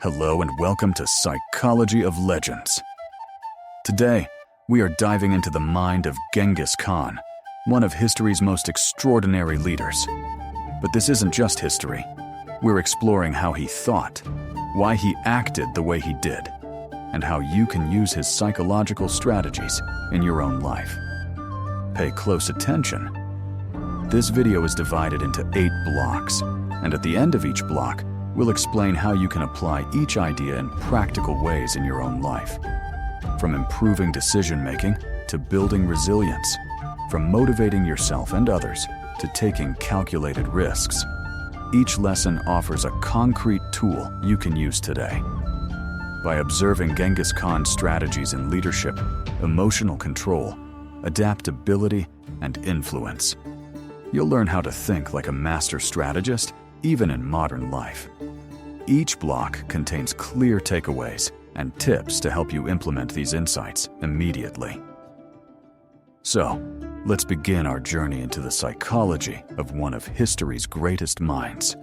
Hello and welcome to Psychology of Legends. Today, we are diving into the mind of Genghis Khan, one of history's most extraordinary leaders. But this isn't just history. We're exploring how he thought, why he acted the way he did, and how you can use his psychological strategies in your own life. Pay close attention. This video is divided into 8 blocks, and at the end of each block, we'll explain how you can apply each idea in practical ways in your own life. From improving decision-making to building resilience, from motivating yourself and others to taking calculated risks, each lesson offers a concrete tool you can use today. By observing Genghis Khan's strategies in leadership, emotional control, adaptability, and influence, you'll learn how to think like a master strategist even in modern life. Each block contains clear takeaways and tips to help you implement these insights immediately. So, let's begin our journey into the psychology of one of history's greatest minds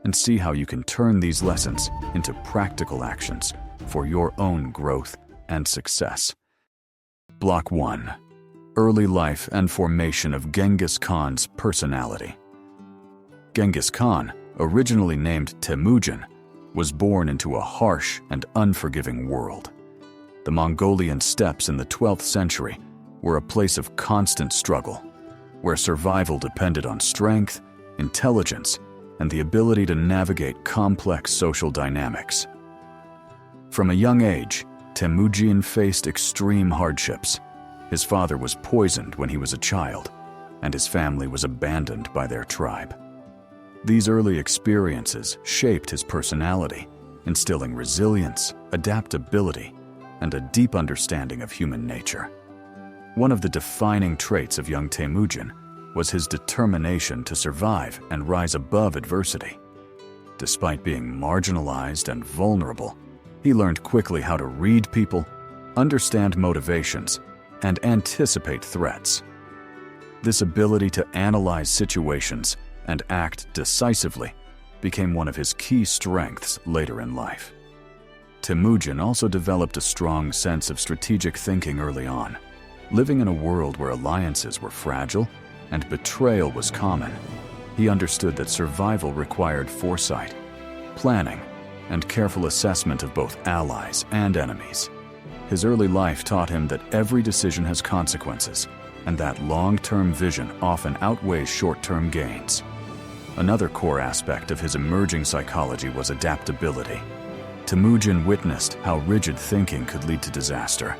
and see how you can turn these lessons into practical actions for your own growth and success. Block 1. Early life and formation of Genghis Khan's personality. Genghis Khan, originally named Temujin, was born into a harsh and unforgiving world. The Mongolian steppes in the 12th century were a place of constant struggle, where survival depended on strength, intelligence, and the ability to navigate complex social dynamics. From a young age, Temujin faced extreme hardships. His father was poisoned when he was a child, and his family was abandoned by their tribe. These early experiences shaped his personality, instilling resilience, adaptability, and a deep understanding of human nature. One of the defining traits of young Temujin was his determination to survive and rise above adversity. Despite being marginalized and vulnerable, he learned quickly how to read people, understand motivations, and anticipate threats. This ability to analyze situations and act decisively became one of his key strengths later in life. Temujin also developed a strong sense of strategic thinking early on. Living in a world where alliances were fragile and betrayal was common, he understood that survival required foresight, planning, and careful assessment of both allies and enemies. His early life taught him that every decision has consequences, and that long-term vision often outweighs short-term gains. Another core aspect of his emerging psychology was adaptability. Temujin witnessed how rigid thinking could lead to disaster.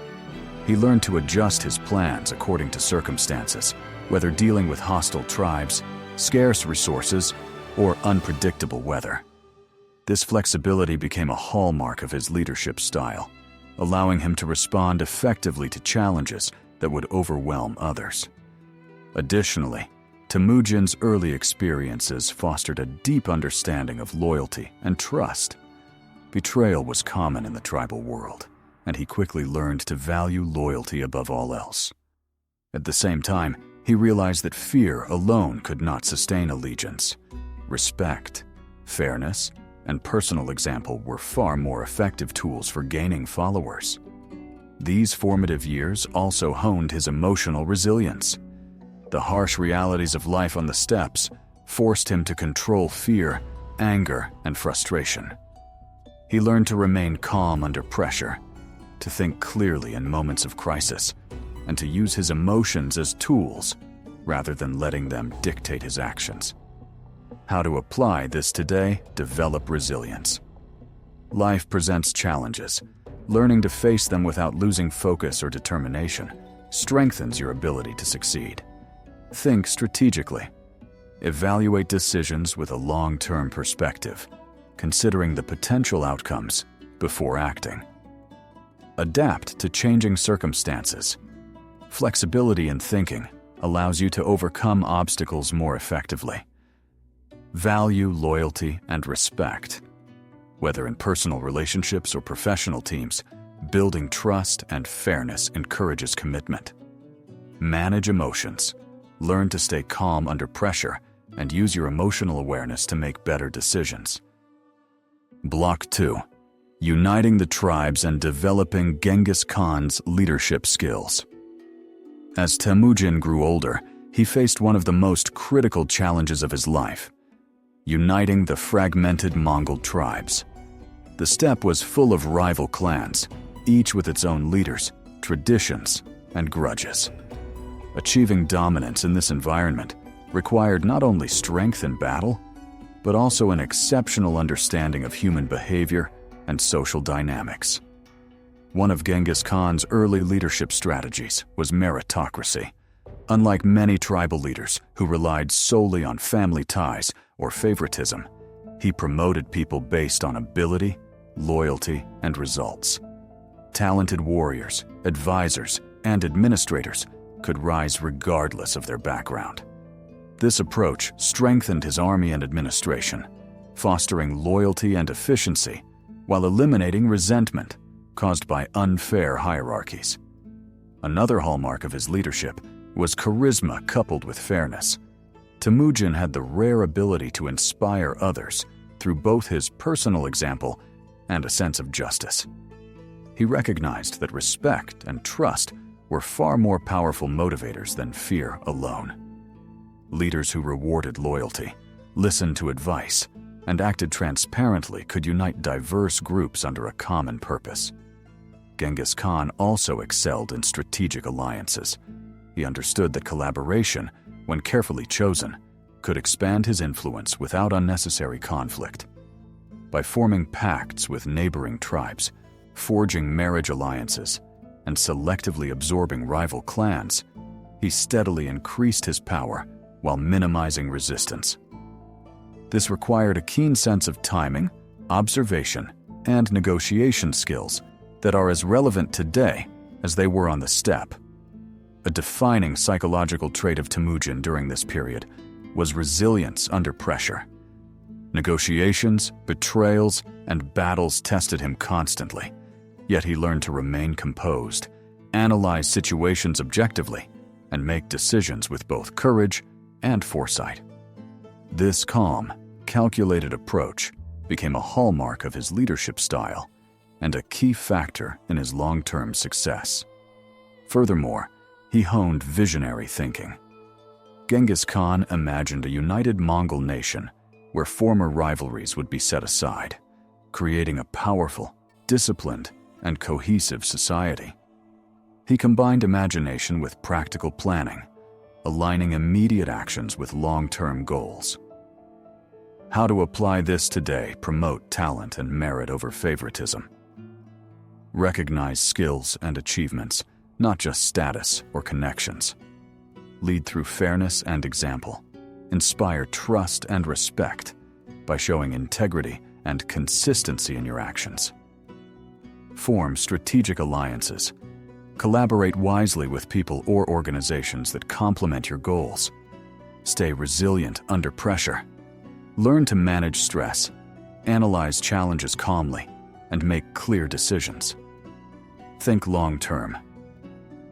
He learned to adjust his plans according to circumstances, whether dealing with hostile tribes, scarce resources, or unpredictable weather. This flexibility became a hallmark of his leadership style, allowing him to respond effectively to challenges that would overwhelm others. Additionally, Temujin's early experiences fostered a deep understanding of loyalty and trust. Betrayal was common in the tribal world, and he quickly learned to value loyalty above all else. At the same time, he realized that fear alone could not sustain allegiance. Respect, fairness, and personal example were far more effective tools for gaining followers. These formative years also honed his emotional resilience. The harsh realities of life on the steppes forced him to control fear, anger, and frustration. He learned to remain calm under pressure, to think clearly in moments of crisis, and to use his emotions as tools rather than letting them dictate his actions. How to apply this today? Develop resilience. Life presents challenges. Learning to face them without losing focus or determination strengthens your ability to succeed. Think strategically. Evaluate decisions with a long-term perspective, considering the potential outcomes before acting. Adapt to changing circumstances. Flexibility in thinking allows you to overcome obstacles more effectively. Value loyalty and respect. Whether in personal relationships or professional teams, building trust and fairness encourages commitment. Manage emotions. Learn to stay calm under pressure and use your emotional awareness to make better decisions. Block 2. uniting the tribes and developing Genghis Khan's leadership skills. As Temujin grew older, he faced one of the most critical challenges of his life: uniting the fragmented Mongol tribes. The steppe was full of rival clans, each with its own leaders, traditions, and grudges. Achieving dominance in this environment required not only strength in battle, but also an exceptional understanding of human behavior and social dynamics. One of Genghis Khan's early leadership strategies was meritocracy. Unlike many tribal leaders who relied solely on family ties or favoritism, he promoted people based on ability, loyalty, and results. Talented warriors, advisors, and administrators could rise regardless of their background. This approach strengthened his army and administration, fostering loyalty and efficiency while eliminating resentment caused by unfair hierarchies. Another hallmark of his leadership was charisma coupled with fairness. Temujin had the rare ability to inspire others through both his personal example and a sense of justice. He recognized that respect and trust were far more powerful motivators than fear alone. Leaders who rewarded loyalty, listened to advice, and acted transparently could unite diverse groups under a common purpose. Genghis Khan also excelled in strategic alliances. He understood that collaboration, when carefully chosen, could expand his influence without unnecessary conflict. By forming pacts with neighboring tribes, forging marriage alliances, and selectively absorbing rival clans, he steadily increased his power while minimizing resistance. This required a keen sense of timing, observation, and negotiation skills that are as relevant today as they were on the steppe. A defining psychological trait of Temujin during this period was resilience under pressure. Negotiations, betrayals, and battles tested him constantly, yet he learned to remain composed, analyze situations objectively, and make decisions with both courage and foresight. This calm, calculated approach became a hallmark of his leadership style and a key factor in his long-term success. Furthermore, he honed visionary thinking. Genghis Khan imagined a united Mongol nation where former rivalries would be set aside, creating a powerful, disciplined, and cohesive society. He combined imagination with practical planning, aligning immediate actions with long-term goals. How to apply this today: promote talent and merit over favoritism. Recognize skills and achievements, not just status or connections. Lead through fairness and example. Inspire trust and respect by showing integrity and consistency in your actions. Form strategic alliances. Collaborate wisely with people or organizations that complement your goals. Stay resilient under pressure. Learn to manage stress, analyze challenges calmly, and make clear decisions. Think long-term.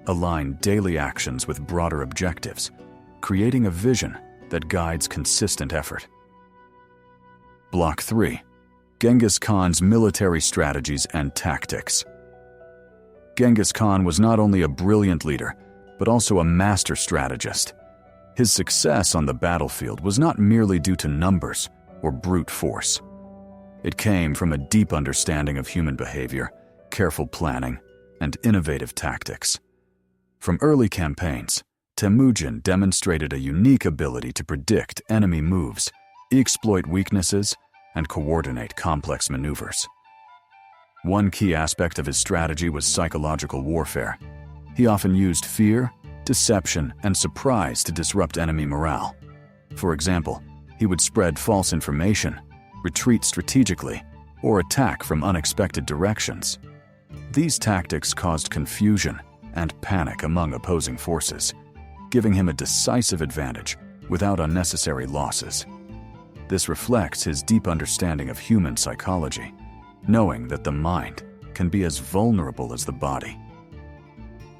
Align daily actions with broader objectives, creating a vision that guides consistent effort. Block 3. Genghis Khan's military strategies and tactics. Genghis Khan was not only a brilliant leader, but also a master strategist. His success on the battlefield was not merely due to numbers or brute force. It came from a deep understanding of human behavior, careful planning, and innovative tactics. From early campaigns, Temujin demonstrated a unique ability to predict enemy moves, exploit weaknesses, and coordinate complex maneuvers. One key aspect of his strategy was psychological warfare. He often used fear, deception, and surprise to disrupt enemy morale. For example, he would spread false information, retreat strategically, or attack from unexpected directions. These tactics caused confusion and panic among opposing forces, giving him a decisive advantage without unnecessary losses. This reflects his deep understanding of human psychology, knowing that the mind can be as vulnerable as the body.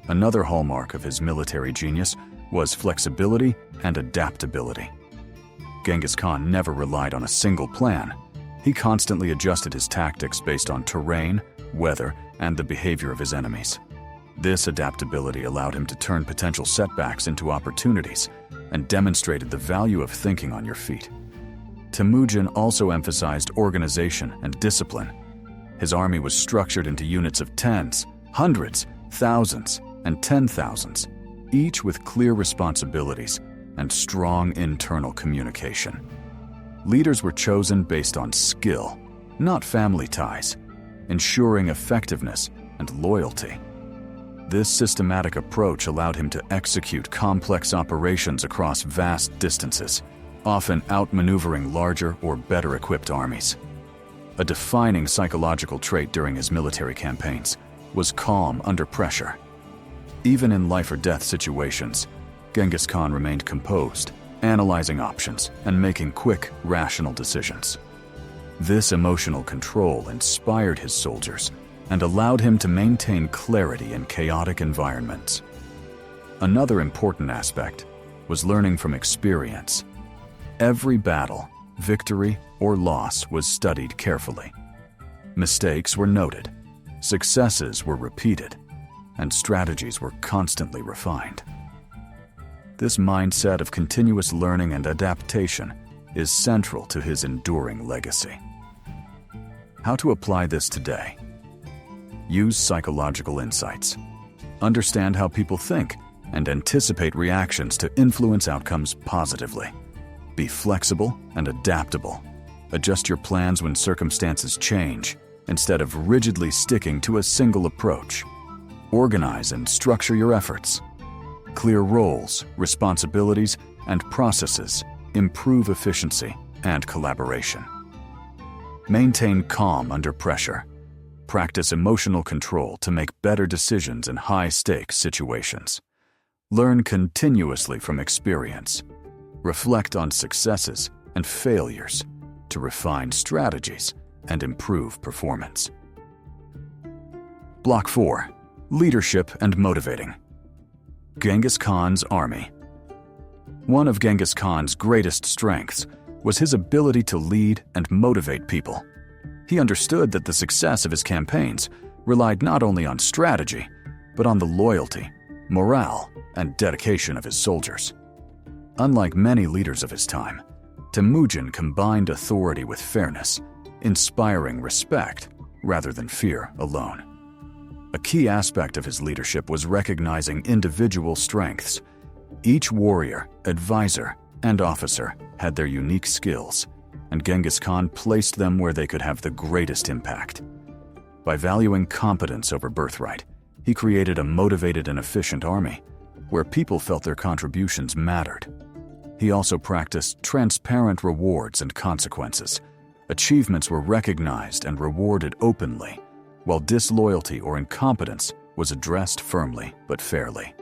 Another hallmark of his military genius was flexibility and adaptability. Genghis Khan never relied on a single plan. He constantly adjusted his tactics based on terrain, weather, and the behavior of his enemies. This adaptability allowed him to turn potential setbacks into opportunities and demonstrated the value of thinking on your feet. Temujin also emphasized organization and discipline. His army was structured into units of tens, hundreds, thousands, and 10,000s, each with clear responsibilities and strong internal communication. Leaders were chosen based on skill, not family ties, ensuring effectiveness and loyalty. This systematic approach allowed him to execute complex operations across vast distances, often outmaneuvering larger or better-equipped armies. A defining psychological trait during his military campaigns was calm under pressure. Even in life-or-death situations, Genghis Khan remained composed, analyzing options and making quick, rational decisions. This emotional control inspired his soldiers and allowed him to maintain clarity in chaotic environments. Another important aspect was learning from experience. Every battle, victory, or loss was studied carefully. Mistakes were noted, successes were repeated, and strategies were constantly refined. This mindset of continuous learning and adaptation is central to his enduring legacy. How to apply this today? Use psychological insights. Understand how people think and anticipate reactions to influence outcomes positively. Be flexible and adaptable. Adjust your plans when circumstances change, instead of rigidly sticking to a single approach. Organize and structure your efforts. Clear roles, responsibilities, and processes improve efficiency and collaboration. Maintain calm under pressure. Practice emotional control to make better decisions in high-stakes situations. Learn continuously from experience. Reflect on successes and failures to refine strategies and improve performance. Block 4. Leadership and motivating. Genghis Khan's army. One of Genghis Khan's greatest strengths was his ability to lead and motivate people. He understood that the success of his campaigns relied not only on strategy, but on the loyalty, morale, and dedication of his soldiers. Unlike many leaders of his time, Temujin combined authority with fairness, inspiring respect rather than fear alone. A key aspect of his leadership was recognizing individual strengths. Each warrior, advisor, and officer had their unique skills, and Genghis Khan placed them where they could have the greatest impact. By valuing competence over birthright, he created a motivated and efficient army, where people felt their contributions mattered. He also practiced transparent rewards and consequences. Achievements were recognized and rewarded openly, while disloyalty or incompetence was addressed firmly but fairly.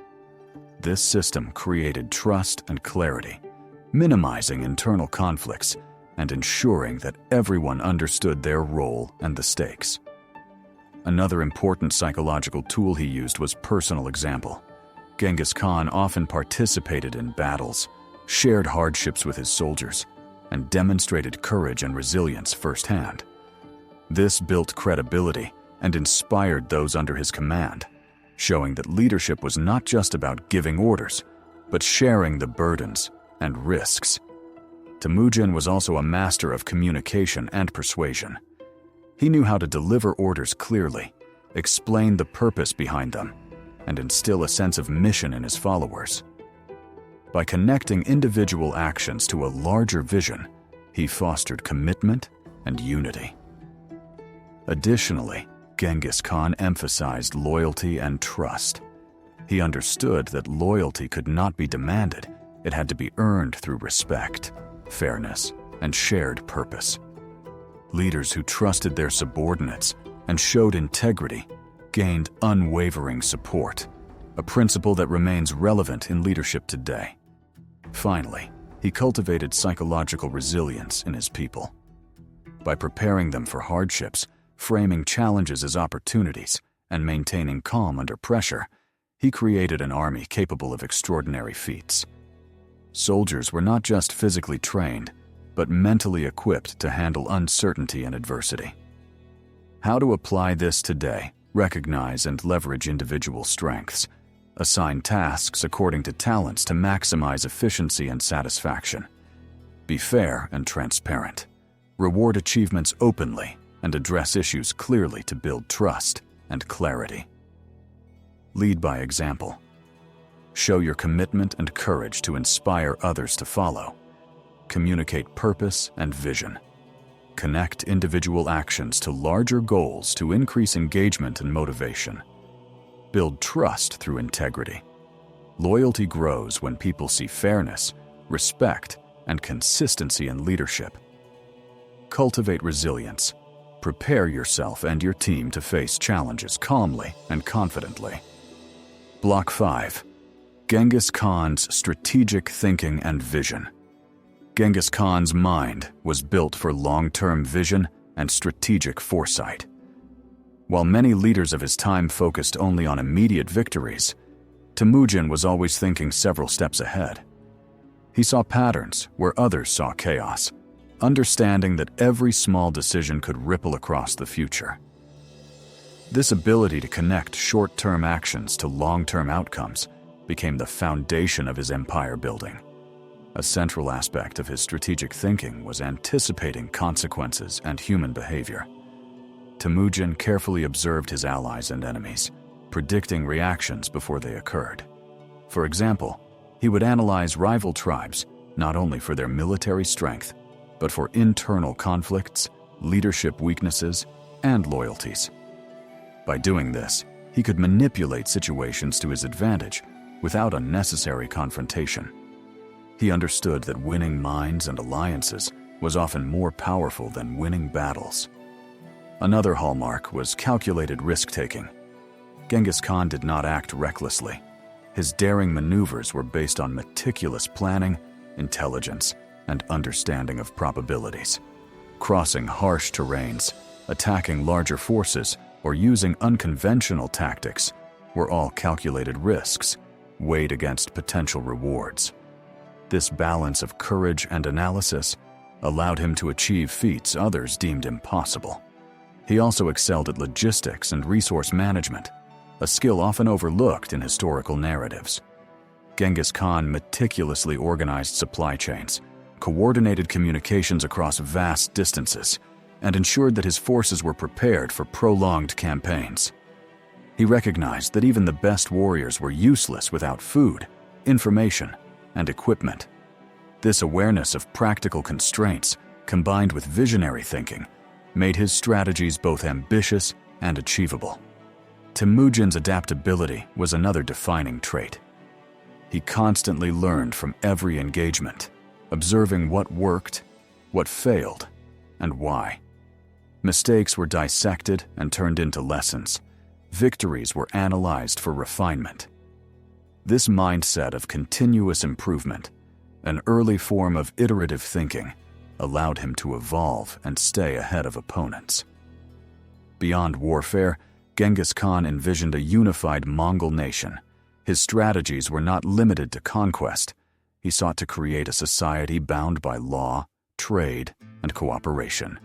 This system created trust and clarity, minimizing internal conflicts and ensuring that everyone understood their role and the stakes. Another important psychological tool he used was personal example. Genghis Khan often participated in battles, shared hardships with his soldiers, and demonstrated courage and resilience firsthand. This built credibility and inspired those under his command, showing that leadership was not just about giving orders, but sharing the burdens and risks. Temujin was also a master of communication and persuasion. He knew how to deliver orders clearly, explain the purpose behind them, and instill a sense of mission in his followers. By connecting individual actions to a larger vision, he fostered commitment and unity. Additionally, Genghis Khan emphasized loyalty and trust. He understood that loyalty could not be demanded, it had to be earned through respect, fairness, and shared purpose. Leaders who trusted their subordinates and showed integrity gained unwavering support, a principle that remains relevant in leadership today. Finally, he cultivated psychological resilience in his people. By preparing them for hardships, framing challenges as opportunities, and maintaining calm under pressure, he created an army capable of extraordinary feats. Soldiers were not just physically trained, but mentally equipped to handle uncertainty and adversity. How to apply this today: recognize and leverage individual strengths. Assign tasks according to talents to maximize efficiency and satisfaction. Be fair and transparent. Reward achievements openly and address issues clearly to build trust and clarity. Lead by example. Show your commitment and courage to inspire others to follow. Communicate purpose and vision. Connect individual actions to larger goals to increase engagement and motivation. Build trust through integrity. Loyalty grows when people see fairness, respect, and consistency in leadership. Cultivate resilience. Prepare yourself and your team to face challenges calmly and confidently. Block 5. Genghis Khan's strategic thinking and vision. Genghis Khan's mind was built for long-term vision and strategic foresight. While many leaders of his time focused only on immediate victories, Temujin was always thinking several steps ahead. He saw patterns where others saw chaos, understanding that every small decision could ripple across the future. This ability to connect short-term actions to long-term outcomes became the foundation of his empire building. A central aspect of his strategic thinking was anticipating consequences and human behavior. Temujin carefully observed his allies and enemies, predicting reactions before they occurred. For example, he would analyze rival tribes not only for their military strength, but for internal conflicts, leadership weaknesses, and loyalties. By doing this, he could manipulate situations to his advantage without unnecessary confrontation. He understood that winning minds and alliances was often more powerful than winning battles. Another hallmark was calculated risk-taking. Genghis Khan did not act recklessly. His daring maneuvers were based on meticulous planning, intelligence, and understanding of probabilities. Crossing harsh terrains, attacking larger forces, or using unconventional tactics were all calculated risks, weighed against potential rewards. This balance of courage and analysis allowed him to achieve feats others deemed impossible. He also excelled at logistics and resource management, a skill often overlooked in historical narratives. Genghis Khan meticulously organized supply chains, coordinated communications across vast distances, and ensured that his forces were prepared for prolonged campaigns. He recognized that even the best warriors were useless without food, information, and equipment. This awareness of practical constraints, combined with visionary thinking, made his strategies both ambitious and achievable. Temujin's adaptability was another defining trait. He constantly learned from every engagement, observing what worked, what failed, and why. Mistakes were dissected and turned into lessons. Victories were analyzed for refinement. This mindset of continuous improvement, an early form of iterative thinking, allowed him to evolve and stay ahead of opponents. Beyond warfare, Genghis Khan envisioned a unified Mongol nation. His strategies were not limited to conquest. He sought to create a society bound by law, trade, and cooperation.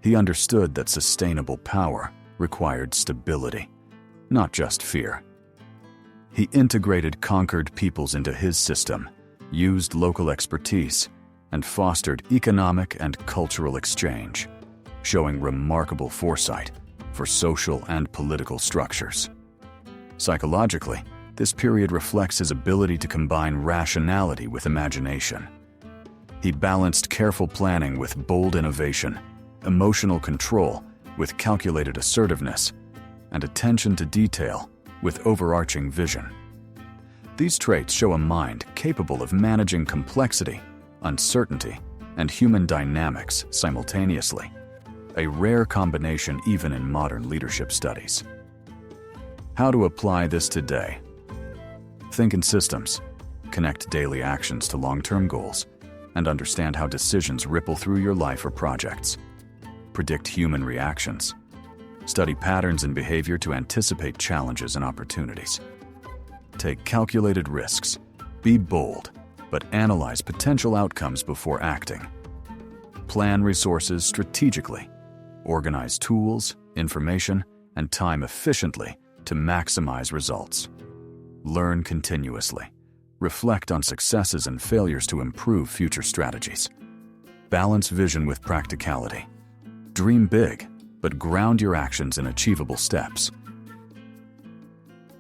He understood that sustainable power required stability, not just fear. He integrated conquered peoples into his system, used local expertise, and fostered economic and cultural exchange, showing remarkable foresight for social and political structures. Psychologically, this period reflects his ability to combine rationality with imagination. He balanced careful planning with bold innovation, emotional control with calculated assertiveness, and attention to detail with overarching vision. These traits show a mind capable of managing complexity, uncertainty, and human dynamics simultaneously, a rare combination even in modern leadership studies. How to apply this today? Think in systems, connect daily actions to long-term goals, and understand how decisions ripple through your life or projects. Predict human reactions. Study patterns in behavior to anticipate challenges and opportunities. Take calculated risks. Be bold, but analyze potential outcomes before acting. plan resources strategically, organize tools, information, and time efficiently to maximize results. Learn continuously. Reflect on successes and failures to improve future strategies. Balance vision with practicality. Dream big, but ground your actions in achievable steps.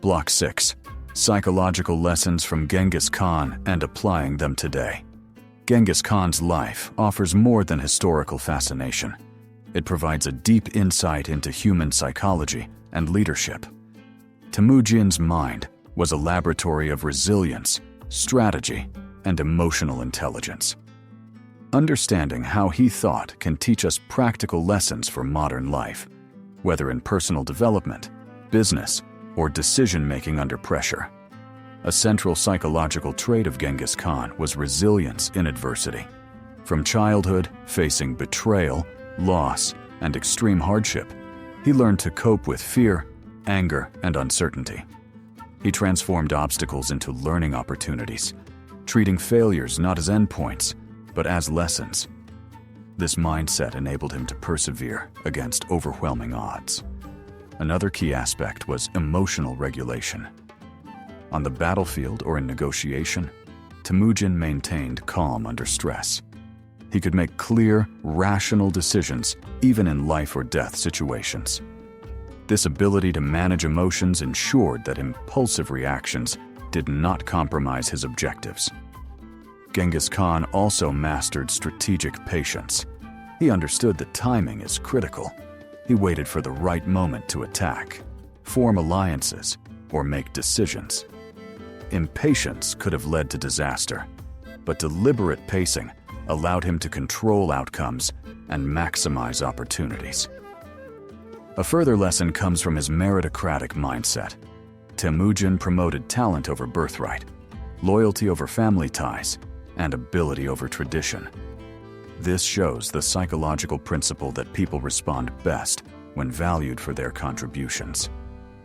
Block 6. Psychological lessons from Genghis Khan and applying them today. Genghis Khan's life offers more than historical fascination. It provides a deep insight into human psychology and leadership. Temujin's mind was a laboratory of resilience, strategy, and emotional intelligence. Understanding how he thought can teach us practical lessons for modern life, whether in personal development, business, or decision-making under pressure. A central psychological trait of Genghis Khan was resilience in adversity. From childhood, facing betrayal, loss, and extreme hardship, he learned to cope with fear, anger, and uncertainty. He transformed obstacles into learning opportunities, treating failures not as endpoints, but as lessons. This mindset enabled him to persevere against overwhelming odds. Another key aspect was emotional regulation. On the battlefield or in negotiation, Temujin maintained calm under stress. He could make clear, rational decisions even in life or death situations. This ability to manage emotions ensured that impulsive reactions did not compromise his objectives. Genghis Khan also mastered strategic patience. He understood that timing is critical. He waited for the right moment to attack, form alliances, or make decisions. Impatience could have led to disaster, but deliberate pacing allowed him to control outcomes and maximize opportunities. A further lesson comes from his meritocratic mindset. Temujin promoted talent over birthright, loyalty over family ties, and ability over tradition. This shows the psychological principle that people respond best when valued for their contributions.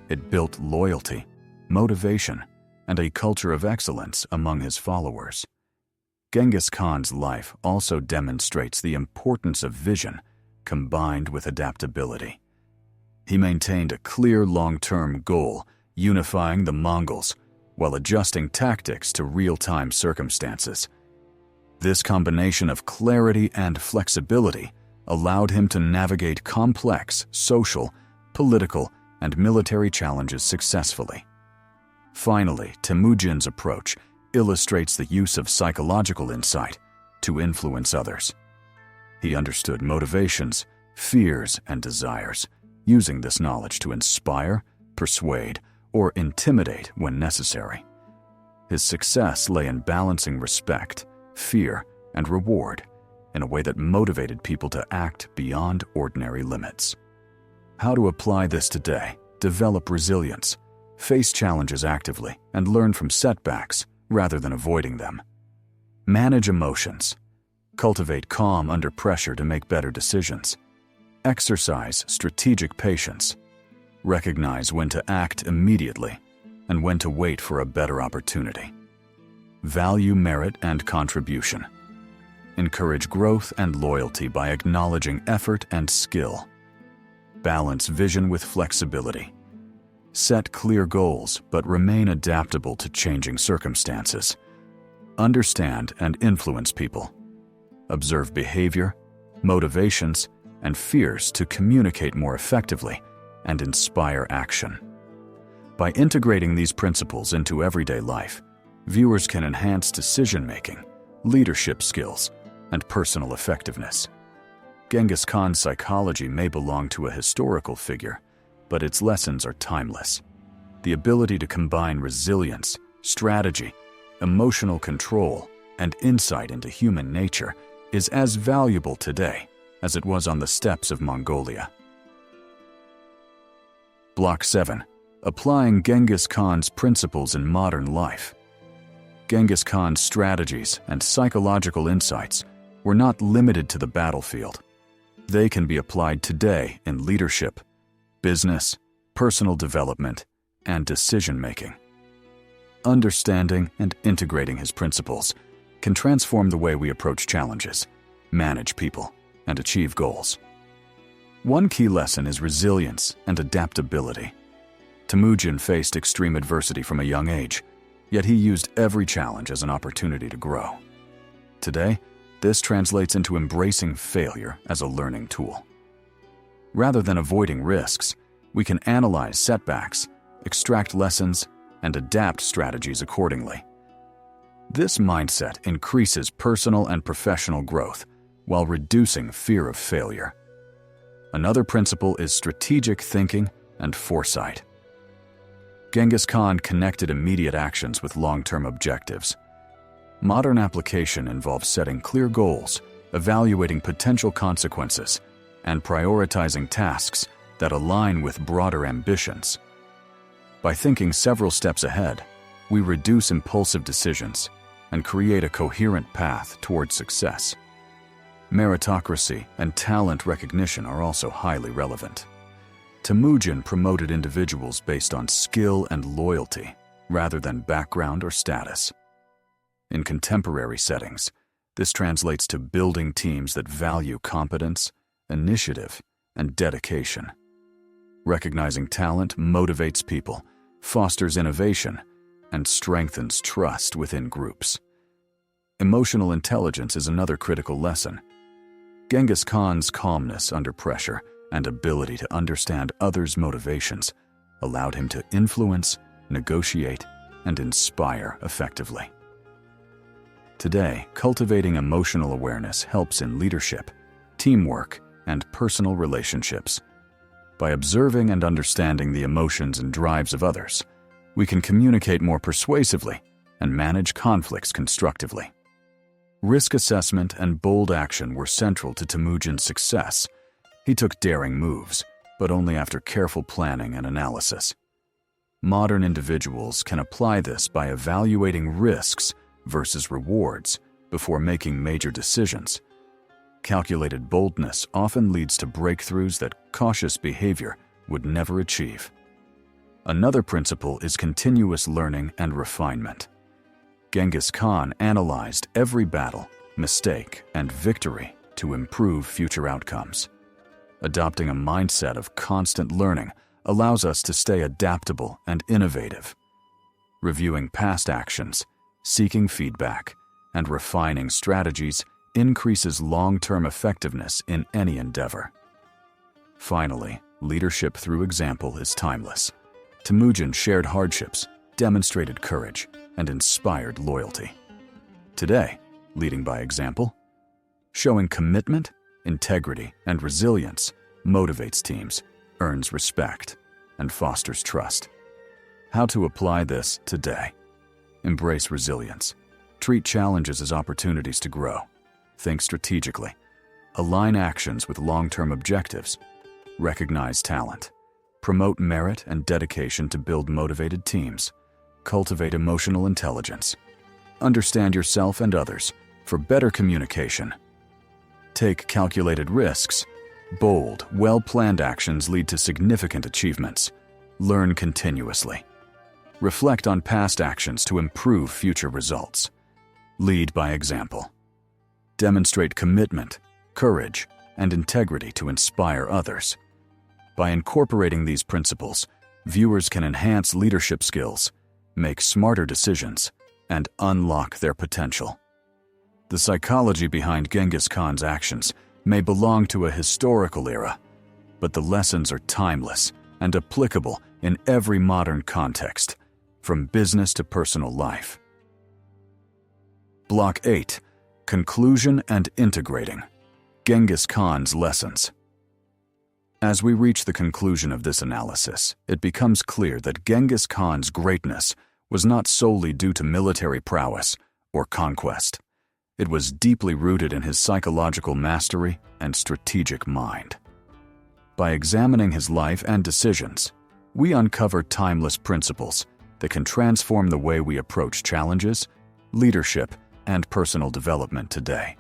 It built loyalty, motivation, and a culture of excellence among his followers. Genghis Khan's life also demonstrates the importance of vision combined with adaptability. He maintained a clear long-term goal, unifying the Mongols while adjusting tactics to real-time circumstances. This combination of clarity and flexibility allowed him to navigate complex social, political, and military challenges successfully. Finally, Temujin's approach illustrates the use of psychological insight to influence others. He understood motivations, fears, and desires, using this knowledge to inspire, persuade, or intimidate when necessary. His success lay in balancing respect, fear, and reward in a way that motivated people to act beyond ordinary limits. How to apply this today? Develop resilience, face challenges actively, and learn from setbacks rather than avoiding them. Manage emotions. Cultivate calm under pressure to make better decisions. Exercise strategic patience. Recognize when to act immediately and when to wait for a better opportunity. Value merit and contribution. Encourage growth and loyalty by acknowledging effort and skill. Balance vision with flexibility. Set clear goals, but remain adaptable to changing circumstances. Understand and influence people. Observe behavior, motivations, and fears to communicate more effectively and inspire action. By integrating these principles into everyday life, viewers can enhance decision-making, leadership skills, and personal effectiveness. Genghis Khan's psychology may belong to a historical figure, but its lessons are timeless. The ability to combine resilience, strategy, emotional control, and insight into human nature is as valuable today as it was on the steppes of Mongolia. Block 7. Applying Genghis Khan's principles in modern life. Genghis Khan's strategies and psychological insights were not limited to the battlefield. They can be applied today in leadership, business, personal development, and decision-making. Understanding and integrating his principles can transform the way we approach challenges, manage people, and achieve goals. One key lesson is resilience and adaptability. Temujin faced extreme adversity from a young age, yet he used every challenge as an opportunity to grow. Today, this translates into embracing failure as a learning tool. Rather than avoiding risks, we can analyze setbacks, extract lessons, and adapt strategies accordingly. This mindset increases personal and professional growth while reducing fear of failure. Another principle is strategic thinking and foresight. Genghis Khan connected immediate actions with long-term objectives. Modern application involves setting clear goals, evaluating potential consequences, and prioritizing tasks that align with broader ambitions. By thinking several steps ahead, we reduce impulsive decisions and create a coherent path towards success. Meritocracy and talent recognition are also highly relevant. Temujin promoted individuals based on skill and loyalty rather than background or status. In contemporary settings, this translates to building teams that value competence, initiative, and dedication. Recognizing talent motivates people, fosters innovation, and strengthens trust within groups. Emotional intelligence is another critical lesson. Genghis Khan's calmness under pressure and ability to understand others' motivations allowed him to influence, negotiate, and inspire effectively. Today, cultivating emotional awareness helps in leadership, teamwork, and personal relationships. By observing and understanding the emotions and drives of others, we can communicate more persuasively and manage conflicts constructively. Risk assessment and bold action were central to Temujin's success. He took daring moves, but only after careful planning and analysis. Modern individuals can apply this by evaluating risks versus rewards before making major decisions. Calculated boldness often leads to breakthroughs that cautious behavior would never achieve. Another principle is continuous learning and refinement. Genghis Khan analyzed every battle, mistake, and victory to improve future outcomes. Adopting a mindset of constant learning allows us to stay adaptable and innovative. Reviewing past actions, seeking feedback, and refining strategies increases long-term effectiveness in any endeavor. Finally, leadership through example is timeless. Temujin shared hardships, demonstrated courage, and inspired loyalty. Today, leading by example, showing commitment, integrity, and resilience motivates teams, earns respect, and fosters trust. How to apply this today? Embrace resilience. Treat challenges as opportunities to grow. Think strategically. Align actions with long-term objectives. Recognize talent. Promote merit and dedication to build motivated teams. Cultivate emotional intelligence. Understand yourself and others for better communication. Take calculated risks. Bold, well-planned actions lead to significant achievements. Learn continuously. Reflect on past actions to improve future results. Lead by example. Demonstrate commitment, courage, and integrity to inspire others. By incorporating these principles, viewers can enhance leadership skills, make smarter decisions, and unlock their potential. The psychology behind Genghis Khan's actions may belong to a historical era, but the lessons are timeless and applicable in every modern context, from business to personal life. Block 8. Conclusion and Integrating. Genghis Khan's Lessons. As we reach the conclusion of this analysis, it becomes clear that Genghis Khan's greatness was not solely due to military prowess or conquest. It was deeply rooted in his psychological mastery and strategic mind. By examining his life and decisions, we uncover timeless principles that can transform the way we approach challenges, leadership, and personal development today.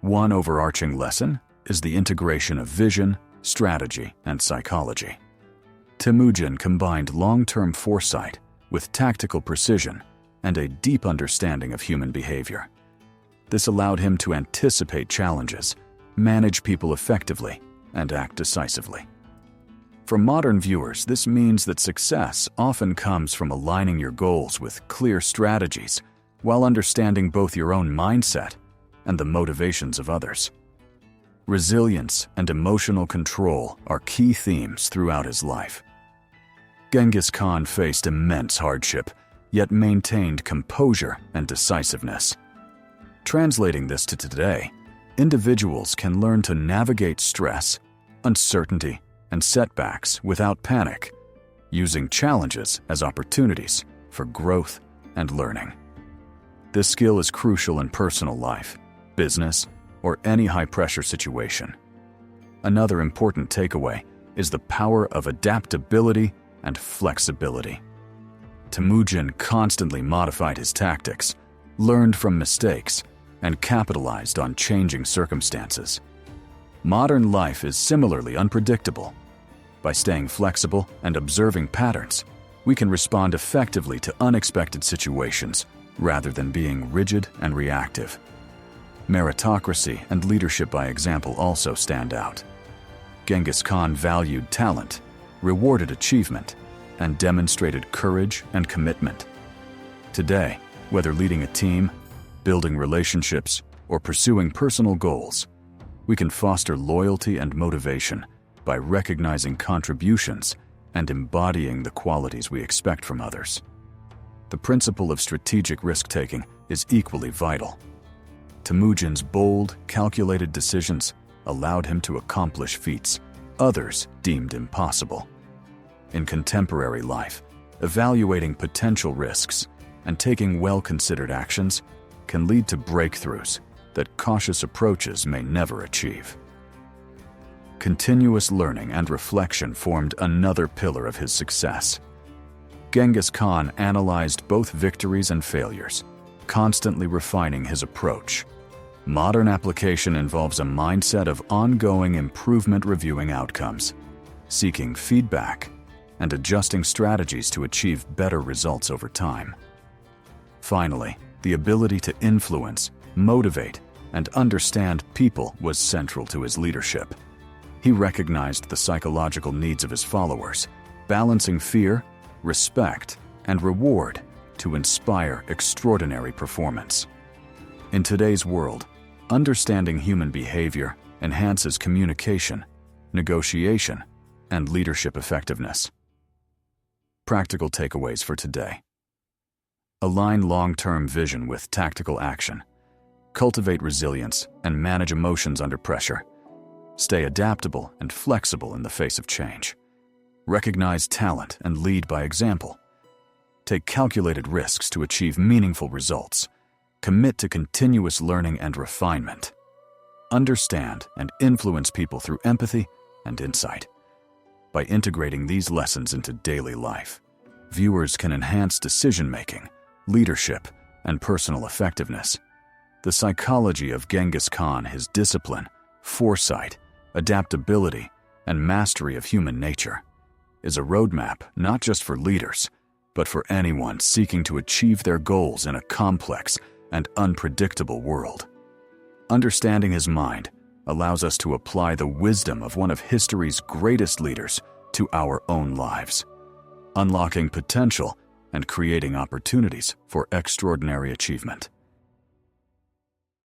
One overarching lesson is the integration of vision, strategy, and psychology. Temujin combined long-term foresight with tactical precision and a deep understanding of human behavior. This allowed him to anticipate challenges, manage people effectively, and act decisively. For modern viewers, this means that success often comes from aligning your goals with clear strategies while understanding both your own mindset and the motivations of others. Resilience and emotional control are key themes throughout his life. Genghis Khan faced immense hardship, yet maintained composure and decisiveness. Translating this to today, individuals can learn to navigate stress, uncertainty, and setbacks without panic, using challenges as opportunities for growth and learning. This skill is crucial in personal life, business, or any high-pressure situation. Another important takeaway is the power of adaptability and flexibility. Temujin constantly modified his tactics, learned from mistakes, and capitalized on changing circumstances. Modern life is similarly unpredictable. By staying flexible and observing patterns, we can respond effectively to unexpected situations rather than being rigid and reactive. Meritocracy and leadership by example also stand out. Genghis Khan valued talent, rewarded achievement, and demonstrated courage and commitment. Today, whether leading a team, building relationships, or pursuing personal goals, we can foster loyalty and motivation by recognizing contributions and embodying the qualities we expect from others. The principle of strategic risk-taking is equally vital. Temujin's bold, calculated decisions allowed him to accomplish feats others deemed impossible. In contemporary life, evaluating potential risks and taking well-considered actions can lead to breakthroughs that cautious approaches may never achieve. Continuous learning and reflection formed another pillar of his success. Genghis Khan analyzed both victories and failures, constantly refining his approach. Modern application involves a mindset of ongoing improvement, reviewing outcomes, seeking feedback, and adjusting strategies to achieve better results over time. Finally, the ability to influence, motivate, and understand people was central to his leadership. He recognized the psychological needs of his followers, balancing fear, respect, and reward to inspire extraordinary performance. In today's world, understanding human behavior enhances communication, negotiation, and leadership effectiveness. Practical takeaways for today. Align long-term vision with tactical action. Cultivate resilience and manage emotions under pressure. Stay adaptable and flexible in the face of change. Recognize talent and lead by example. Take calculated risks to achieve meaningful results. Commit to continuous learning and refinement. Understand and influence people through empathy and insight. By integrating these lessons into daily life, viewers can enhance decision-making, leadership, and personal effectiveness. The psychology of Genghis Khan, his discipline, foresight, adaptability, and mastery of human nature, is a roadmap not just for leaders, but for anyone seeking to achieve their goals in a complex and unpredictable world. Understanding his mind allows us to apply the wisdom of one of history's greatest leaders to our own lives, unlocking potential and creating opportunities for extraordinary achievement.